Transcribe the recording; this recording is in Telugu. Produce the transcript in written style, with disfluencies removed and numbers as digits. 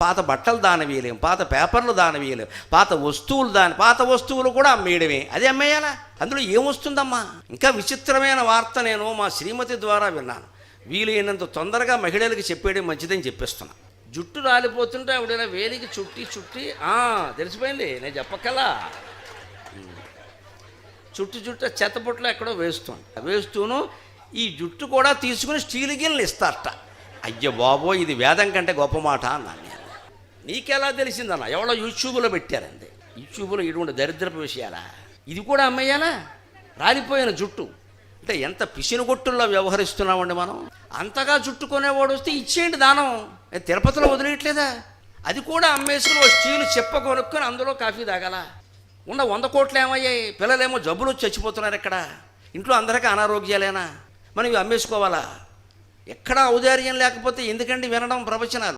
పాత బట్టలు దానవీయలేం, పాత పేపర్లు దానవీయలేం, పాత వస్తువులు కూడా అమ్మేయడమే. అదే అమ్మేయాలా? అందులో ఏమొస్తుందమ్మా? ఇంకా విచిత్రమైన వార్త నేను మా శ్రీమతి ద్వారా విన్నాను. వీలైనంత తొందరగా మహిళలకు చెప్పేయడం మంచిదని చెప్పేస్తున్నా. జుట్టు రాలిపోతుంటే ఆవిడైనా వేలికి చుట్టి తెలిసిపోయింది, నేను చెప్పక్కలా. చుట్టూ చెత్తపుట్లో ఎక్కడో వేస్తూను ఈ జుట్టు కూడా తీసుకుని స్టీల్ గిన్నెలు ఇస్తారట. అయ్య బాబో, ఇది వేదం కంటే గొప్ప మాట అన్నాను నేను. నీకెలా తెలిసిందన్న? ఎవరో యూట్యూబ్లో పెట్టారండి. యూట్యూబ్లో ఇటువంటి దరిద్రపు విషయాలా? ఇది కూడా అమ్మేయాలా? రాలిపోయిన జుట్టు అంటే ఎంత పిసినుగొట్టుల్లో వ్యవహరిస్తున్నామండి మనం. అంతగా జుట్టు కొనేవాడు వస్తే ఇచ్చేయండి దానం. తిరుపతిలో వదిలేయట్లేదా? అది కూడా అమ్మేసుకుని ఓ స్టీల్ చెప్ప కొనుక్కొని అందులో కాఫీ తాగాల. 100 కోట్లు ఏమయ్యాయి? పిల్లలేమో జబ్బులు వచ్చి చచ్చిపోతున్నారు. ఇక్కడ ఇంట్లో అందరికీ అనారోగ్యాలేనా? మనం ఇవి అమ్మేసుకోవాలా? ఎక్కడా ఔదార్యం లేకపోతే ఎందుకండి వినడం ప్రవచనాలు?